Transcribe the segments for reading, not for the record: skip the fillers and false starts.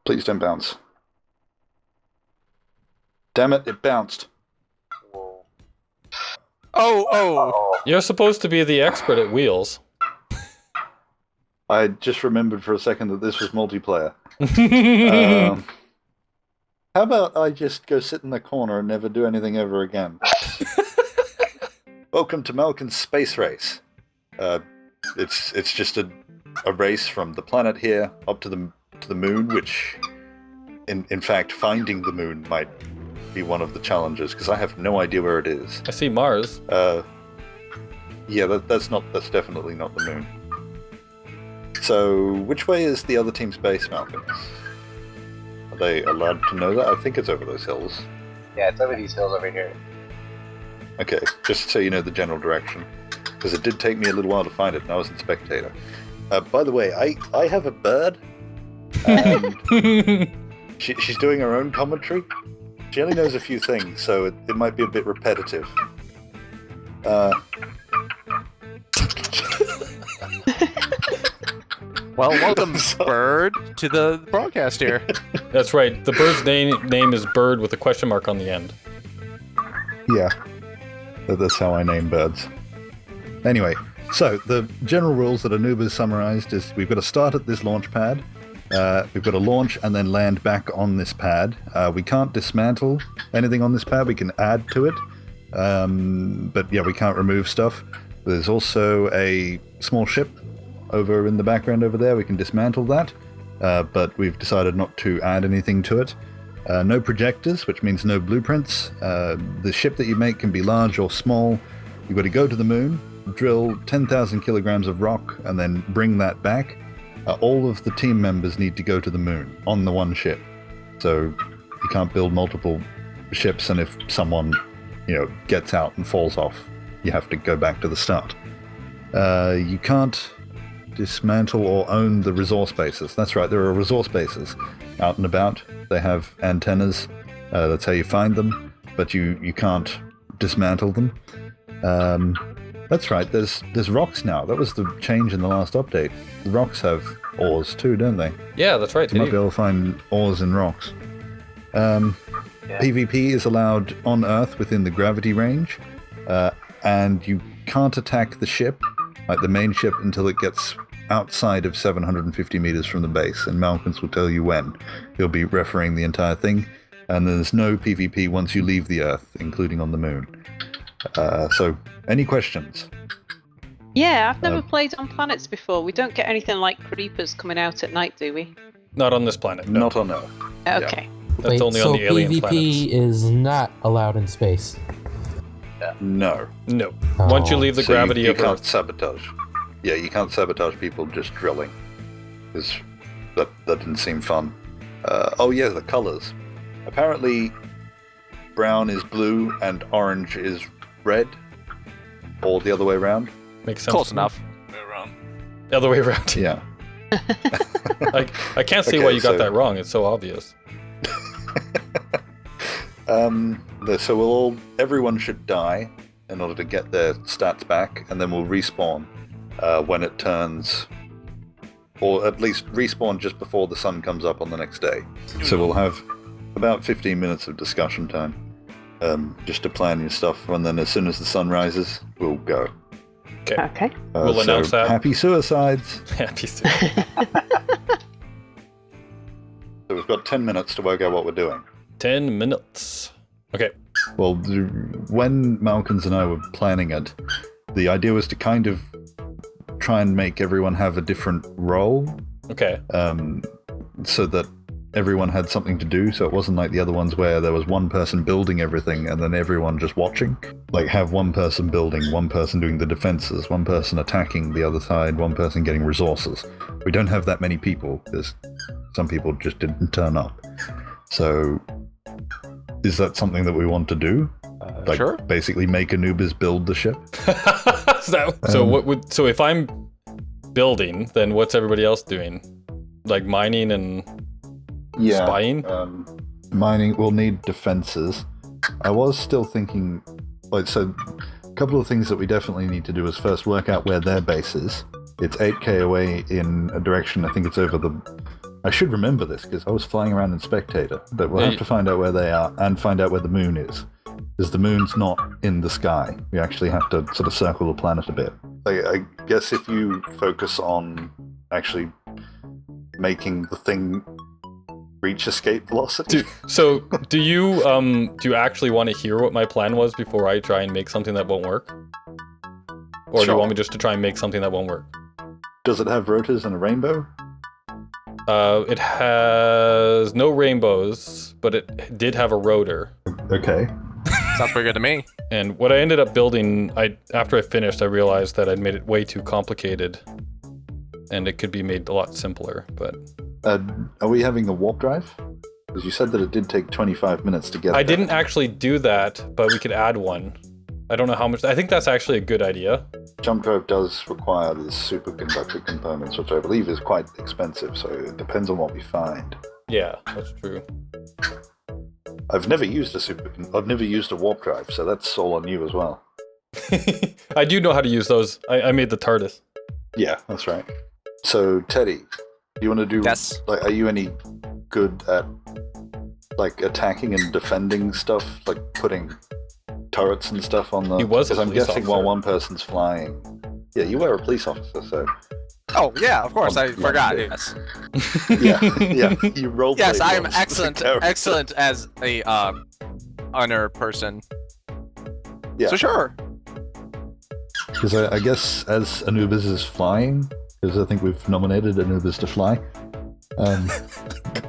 Please don't bounce. Damn it, it bounced. Whoa. Oh! You're supposed to be the expert at wheels. I just remembered for a second that this was multiplayer. How about I just go sit in the corner and never do anything ever again? Welcome to Malkons Space Race. It's just a race from the planet here up to the moon, which, in fact, finding the moon might be one of the challenges because I have no idea where it is. I see Mars. Yeah, that's definitely not the moon. So, which way is the other team's base, Malkons? Are they allowed to know that? I think it's over those hills. Yeah, it's over these hills over here. Okay, just so you know the general direction. Because it did take me a little while to find it, and I was in Spectator. By the way, I have a bird, and she's doing her own commentary. She only knows a few things, so it might be a bit repetitive. Well, welcome, Bird, to the broadcast here. That's right. The bird's name is Bird with a question mark on the end. Yeah, that's how I name birds. Anyway, so the general rules that Anuba's summarized is we've got to start at this launch pad, we've got to launch and then land back on this pad. We can't dismantle anything on this pad, we can add to it, but yeah, we can't remove stuff. There's also a small ship over in the background over there, we can dismantle that, but we've decided not to add anything to it. No projectors, which means no blueprints. The ship that you make can be large or small. You've got to go to the moon, drill 10,000 kilograms of rock, and then bring that back. All of the team members need to go to the moon on the one ship. So you can't build multiple ships, and if someone, gets out and falls off, you have to go back to the start. You can't dismantle or own the resource bases. That's right, there are resource bases out and about. They have antennas. That's how you find them, but you can't dismantle them. That's right, there's rocks now. That was the change in the last update. The rocks have ores too, don't they? Yeah, that's right. You might be able to find ores in rocks. PvP is allowed on Earth within the gravity range, and you can't attack the ship, like the main ship, until it gets outside of 750 meters from the base, and Malkons will tell you when. He'll be refereeing the entire thing, and there's no PvP once you leave the Earth, including on the moon. So, any questions? Yeah, I've never played on planets before. We don't get anything like creepers coming out at night, do we? Not on this planet, no. Not on Earth. Okay. That's Wait, only so on the alien PvP planets. is not allowed in space? No. No. Oh. Once you leave the So gravity you of can't Earth. sabotage. Yeah, you can't sabotage people just drilling. Because that didn't seem fun. Oh yeah, the colors. Apparently, brown is blue and orange is red. Or the other way around. Makes sense. Close to me. enough. The other way around. Yeah. I can't see why you got that wrong. It's so obvious. So everyone should die in order to get their stats back, and then we'll respawn when it turns, or at least respawn just before the sun comes up on the next day. So we'll have about 15 minutes of discussion time, just to plan your stuff, and then as soon as the sun rises, we'll go. Okay. We'll announce that. Happy suicides! Happy soon. So we've got 10 minutes to work out what we're doing. 10 minutes. Okay. Well, when Malkons and I were planning it, the idea was to kind of try and make everyone have a different role, Okay. so that everyone had something to do, so it wasn't like the other ones where there was one person building everything and then everyone just watching. Like, have one person building, one person doing the defenses, one person attacking the other side, one person getting resources. We don't have that many people, because some people just didn't turn up. So, is that something that we want to do? Sure. Basically make Anubis build the ship? So if I'm building, then what's everybody else doing? Like mining and spying? Mining will need defenses. I was still thinking, a couple of things that we definitely need to do is first work out where their base is. It's 8k away in a direction, I think it's over the I should remember this because I was flying around in Spectator, but we'll have to find out where they are and find out where the moon is. Because the moon's not in the sky. We actually have to sort of circle the planet a bit. I guess if you focus on actually making the thing reach escape velocity. Do you actually want to hear what my plan was before I try and make something that won't work? Or do you want me just to try and make something that won't work? Does it have rotors and a rainbow? It has no rainbows, but it did have a rotor. Okay. Sounds pretty good to me. And what I ended up building, after I finished, I realized that I'd made it way too complicated, and it could be made a lot simpler. But are we having a warp drive? Because you said that it did take 25 minutes to get there. I didn't actually do that, but we could add one. I don't know how much. I think that's actually a good idea. Jump drive does require the superconductor components, which I believe is quite expensive, so it depends on what we find. Yeah, that's true. I've never used a warp drive, so that's all on you as well. I do know how to use those. I made the Tardis. Yeah, that's right. So, Teddy, do you want to do... Yes. Like, are you any good at, like, attacking and defending stuff? Like, putting turrets and stuff on the... He was a Because I'm police guessing officer. while one person's flying... Yeah, you were a police officer, so... Oh yeah, of course. I Yeah. forgot. Yes. Yeah, you rolled. Yes, I am excellent as a honor person. Yeah. So sure. Because I guess as Anubis is flying, because I think we've nominated Anubis to fly,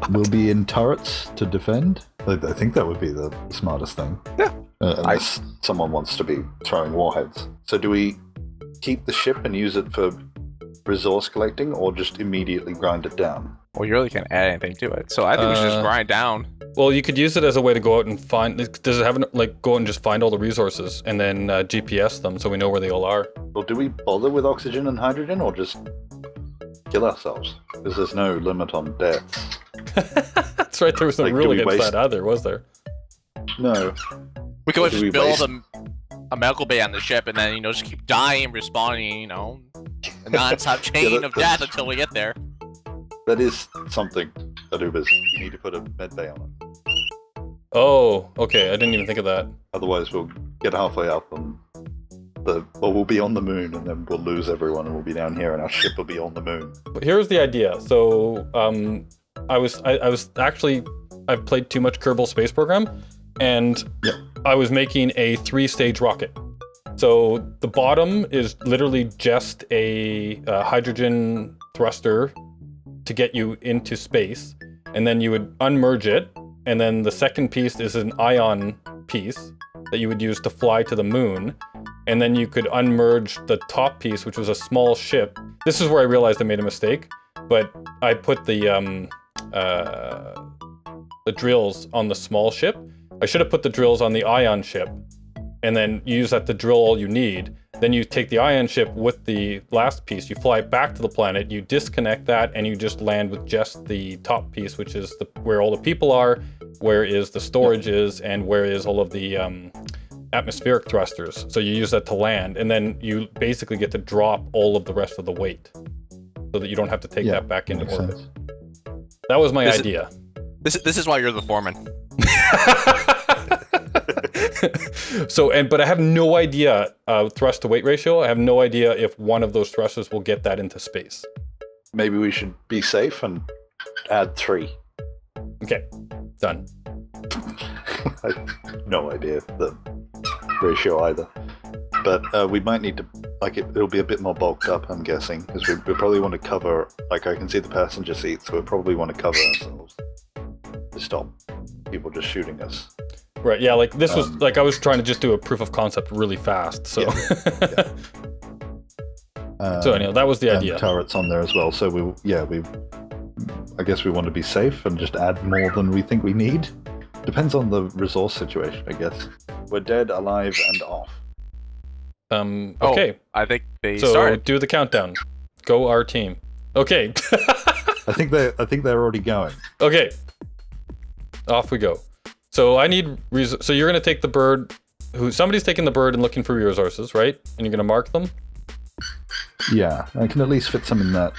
we'll be in turrets to defend. I think that would be the smartest thing. Yeah. Unless someone wants to be throwing warheads. So do we keep the ship and use it for resource collecting, or just immediately grind it down? Well, you really can't add anything to it, so I think we should just grind down. Well, you could use it as a way to go out and find... Does it have, go out and just find all the resources and then GPS them so we know where they all are? Well, do we bother with oxygen and hydrogen, or just kill ourselves? Because there's no limit on deaths. That's right, there was no Like, do rule we against waste- that either, was there? No. We could Do just we build waste- a medical bay on the ship, and then just keep dying, respawning, a non-stop chain of death until we get there. That is something, Anubis. You need to put a med bay on it. Oh, okay, I didn't even think of that. Otherwise, we'll get halfway up and we'll be on the moon, and then we'll lose everyone, and we'll be down here, and our ship will be on the moon. But here's the idea. So, I've played too much Kerbal Space Program, and Yep. I was making a 3-stage rocket. So the bottom is literally just a hydrogen thruster to get you into space, and then you would unmerge it, and then the second piece is an ion piece that you would use to fly to the moon, and then you could unmerge the top piece, which was a small ship. This is where I realized I made a mistake, but I put the drills on the small ship. I should have put the drills on the ion ship, and then you use that to drill all you need. Then you take the ion ship with the last piece, you fly it back to the planet, you disconnect that, and you just land with just the top piece, which is where all the people are, where is the storage is, and where is all of the atmospheric thrusters. So you use that to land, and then you basically get to drop all of the rest of the weight, so that you don't have to take that back into makes orbit. sense. That was my idea. This is why you're the foreman. But I have no idea thrust to weight ratio. I have no idea if one of those thrusters will get that into space. Maybe we should be safe and add 3. Okay, done. I have no idea the ratio either. But we might need to, it'll be a bit more bulked up, I'm guessing, because we probably want to cover, I can see the passenger seat, so we probably want to cover ourselves to stop people just shooting us. Right, yeah, this was, I was trying to just do a proof of concept really fast, so. Yeah. So anyhow, that was the and idea. turrets on there as well, so I guess we want to be safe and just add more than we think we need. Depends on the resource situation, I guess. We're dead, alive, and off. Okay. I think they So started. do the countdown. Go our team. Okay. I think they're already going. Okay. Off we go. So I need so you're gonna take the bird. Somebody's taking the bird and looking for resources, right? And you're gonna mark them. Yeah, I can at least fit some in that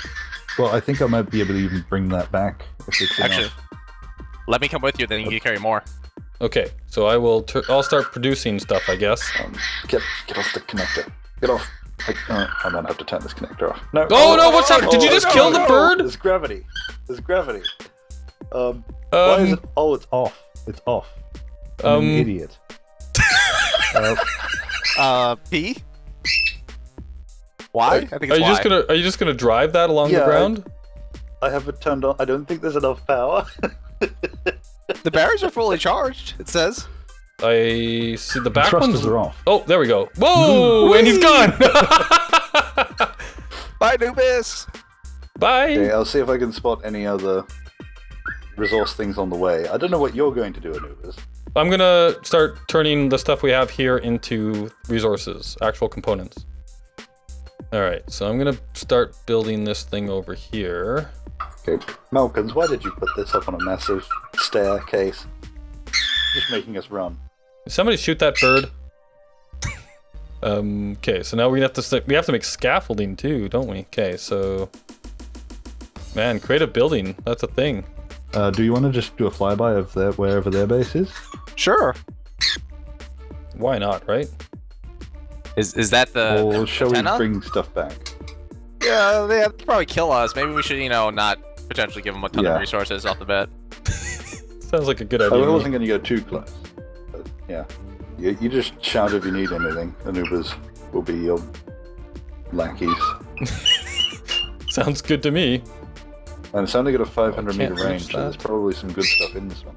Well, I think I might be able to even bring that back if it's Actually, enough. let me come with you, then you can carry more. Okay, so I'll start producing stuff, I guess. Get off the connector. Get off. I might have to turn this connector off. No. Oh no! What's happening? Did you just kill the bird? There's gravity. There's gravity. Why is it? Oh, it's off. It's off. I'm an idiot. P? Why? I think it's Are you just gonna drive that along the ground? I have it turned on. I don't think there's enough power. The barriers are fully charged, it says. I see the back Thrusters ones are off. Oh, there we go. Whoa! And he's gone. Bye, Anubis! Bye. Okay, I'll see if I can spot any other resource things on the way. I don't know what you're going to do, Anubis. I'm gonna start turning the stuff we have here into resources, actual components. Alright, so I'm gonna start building this thing over here. Okay, Malkons, why did you put this up on a massive staircase? Just making us run. Did somebody shoot that bird? Okay, so now we have to make scaffolding too, don't we? Okay, so man, create a building. That's a thing. Do you want to just do a flyby of wherever their base is? Sure. Why not, right? Is that the Or shall we antenna? bring stuff back? Yeah, they'll probably kill us. Maybe we should, not potentially give them a ton of resources off the bat. Sounds like a good idea. I wasn't going to go too close. But yeah. You just shout if you need anything. Anubis will be your lackeys. Sounds good to me. And it's only got a 500 meter Can't range, reach so there's that. probably some good stuff in this one.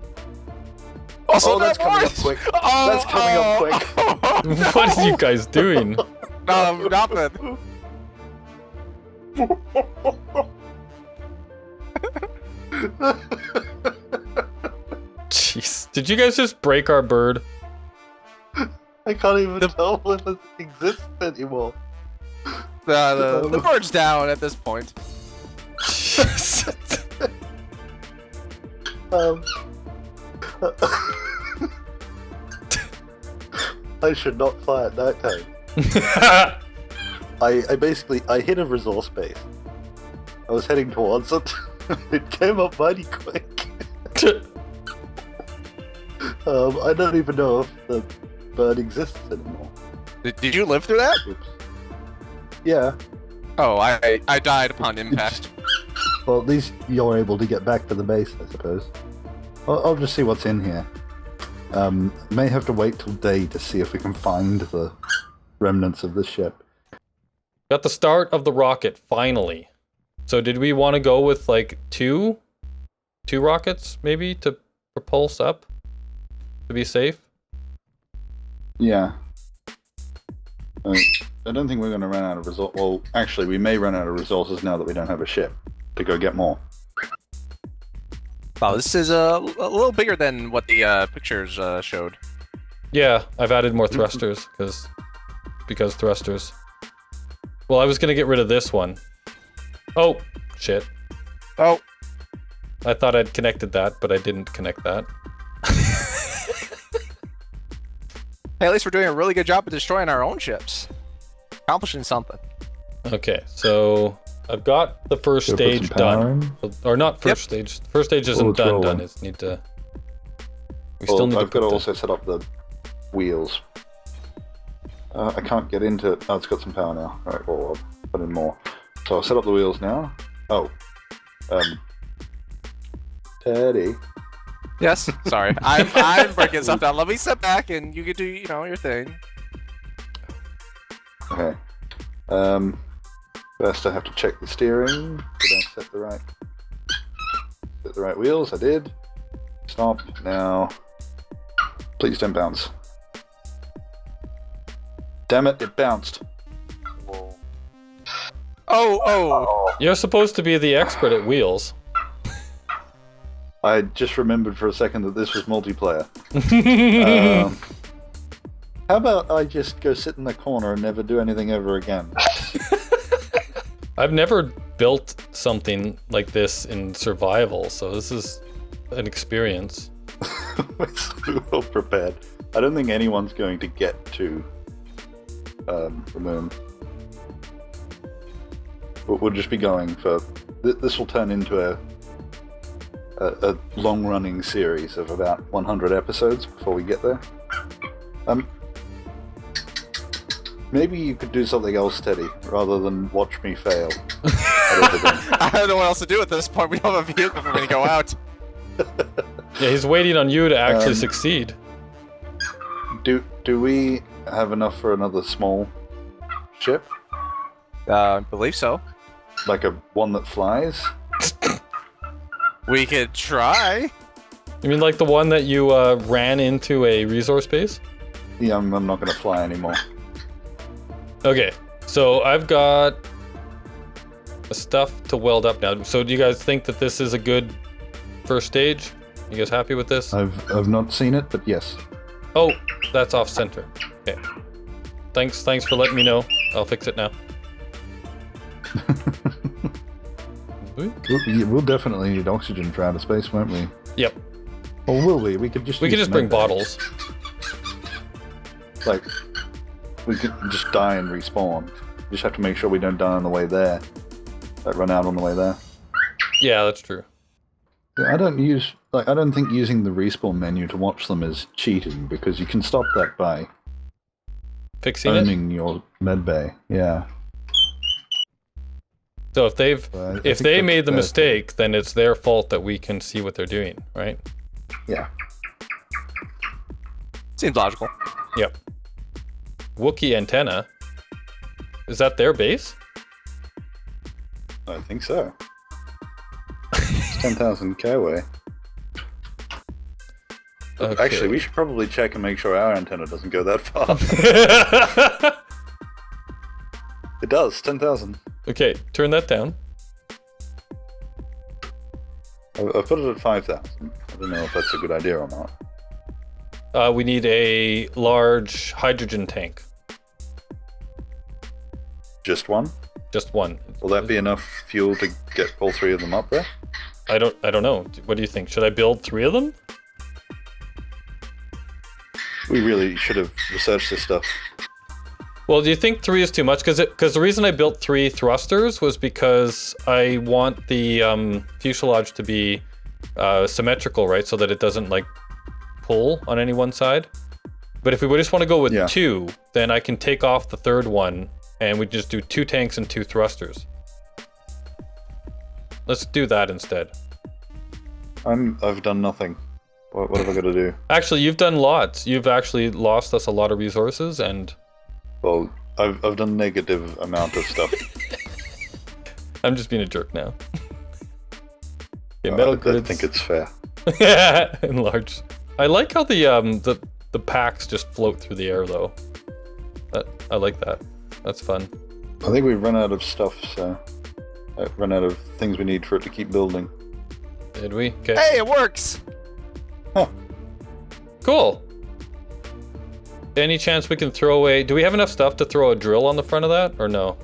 Also, That's coming up quick. That's coming up quick. What are you guys doing? Nothing. Jeez. Did you guys just break our bird? I can't even tell if it exists anymore. The bird's down at this point. I should not fly at night time. I hit a resource base. I was heading towards it. It came up mighty quick. I don't even know if the bird exists anymore. Did you live through that? Oops. Yeah. Oh, I died upon impact. Well, at least you're able to get back to the base, I suppose. I'll just see what's in here. May have to wait till day to see if we can find the remnants of the ship. Got the start of the rocket, finally. So did we want to go with like two rockets, maybe, to propulse up? To be safe? Yeah. I don't think we're going to run out of resources. Well, actually, we may run out of resources now that we don't have a ship to go get more. Wow, this is a little bigger than what the pictures showed. Yeah, I've added more thrusters because thrusters. Well, I was gonna get rid of this one. Oh, shit. Oh. I thought I'd connected that, but I didn't connect that. Hey, at least we're doing a really good job of destroying our own ships. Accomplishing something. Okay, so I've got the first Should I put stage some power done. in? Or not first stage. First stage isn't it's done. rolling. It's need to. We still need I've to got to put also set up the wheels. I can't get into. Oh, it's got some power now. All right, well, I'll put in more. So I'll set up the wheels now. Oh, Teddy. Yes. Sorry, I'm breaking stuff down. Let me step back and you can do your thing. Okay. First, I have to check the steering. Did I set the right wheels? I did. Stop now. Please don't bounce. Damn it! It bounced. Whoa. Oh. You're supposed to be the expert at wheels. I just remembered for a second that this was multiplayer. How about I just go sit in the corner and never do anything ever again? I've never built something like this in survival, so this is an experience. We're so well prepared. I don't think anyone's going to get to the moon. We'll just be going for this will turn into a long-running series of about 100 episodes before we get there. Maybe you could do something else, Teddy, rather than watch me fail. I don't know what else to do at this point. We don't have a vehicle for me to go out. Yeah, he's waiting on you to actually succeed. Do we have enough for another small ship? I believe so. Like a one that flies? We could try. You mean like the one that you ran into a resource base? Yeah, I'm not going to fly anymore. Okay, so I've got stuff to weld up now. So do you guys think that this is a good first stage? You guys happy with this? I've not seen it, but yes. Oh, that's off center. Okay. Thanks for letting me know. I'll fix it now. We'll definitely need oxygen for outer space, won't we? Yep. Or will we? We could just bring bottles. Like, we could just die and respawn. Just have to make sure we don't die on the way there. Like, run out on the way there. Yeah, that's true. Yeah, I don't think using the respawn menu to watch them is cheating, because you can stop that by Fixing owning your medbay. Yeah. So if I think they made the mistake, then it's their fault that we can see what they're doing, right? Yeah. Seems logical. Yep. Wookiee antenna. Is that their base? I think so. It's 10,000 K away. Okay. Actually, we should probably check and make sure our antenna doesn't go that far. It does, 10,000. Okay, turn that down. I've put it at 5,000. I don't know if that's a good idea or not. We need a large hydrogen tank. Just one? Just one. Will that be enough fuel to get all three of them up there? I don't know. What do you think? Should I build 3 of them? We really should have researched this stuff. Well, do you think 3 is too much? Because the reason I built 3 thrusters was because I want the fuselage to be symmetrical, right? So that it doesn't like pull on any one side. But if we just want to go with 2, then I can take off the 3rd one and we just do 2 tanks and 2 thrusters. Let's do that instead. I've done nothing. What have I got to do? Actually, you've done lots. You've actually lost us a lot of resources and... Well, I've done negative amount of stuff. I'm just being a jerk now. Okay, metal I grids. think it's fair. Enlarge. I like how the packs just float through the air though. I like that. That's fun. I think we've run out of stuff, so I've run out of things we need for it to keep building. Did we? Okay. Hey, it works! Huh. Cool. Any chance we can throw away... Do we have enough stuff to throw a drill on the front of that, or no?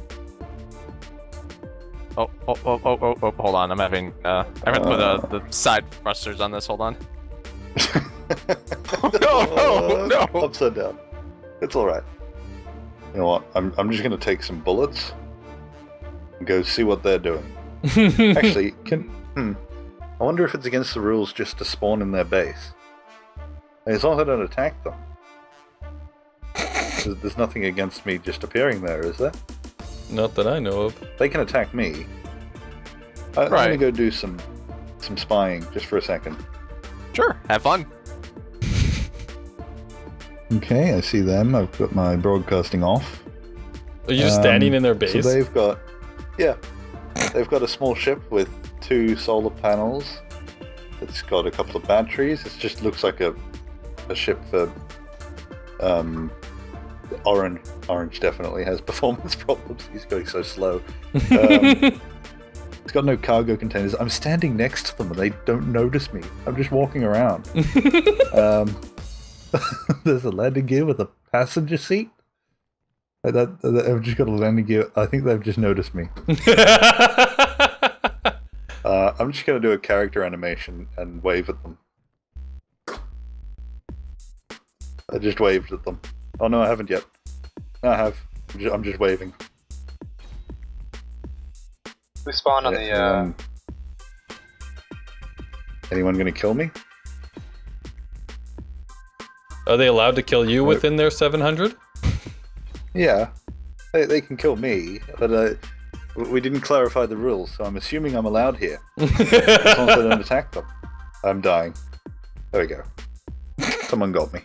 Oh, hold on. I'm having to put the side thrusters on this. Hold on. No. Upside down. It's alright. You know what? I'm just gonna take some bullets and go see what they're doing. Actually, I wonder if it's against the rules just to spawn in their base. As long as I don't attack them. There's nothing against me just appearing there, is there? Not that I know of. They can attack me. I'm gonna go do some spying just for a second. Sure, have fun. Okay, I see them. I've got my broadcasting off. Are you just standing in their base? So they've got a small ship with 2 solar panels. It's got a couple of batteries. It just looks like a ship for Orange definitely has performance problems. He's going so slow. It's got no cargo containers. I'm standing next to them and they don't notice me. I'm just walking around. There's a landing gear with a passenger seat. I've just got a landing gear. I think they've just noticed me. I'm just going to do a character animation and wave at them. I just waved at them. Oh no, I haven't yet. No, I have. I'm just waving. We spawn on the. Anyone going to kill me? Are they allowed to kill you within their 700? Yeah, they can kill me, but we didn't clarify the rules, so I'm assuming I'm allowed here. As long as I don't attack them. I'm dying. There we go. Someone got me.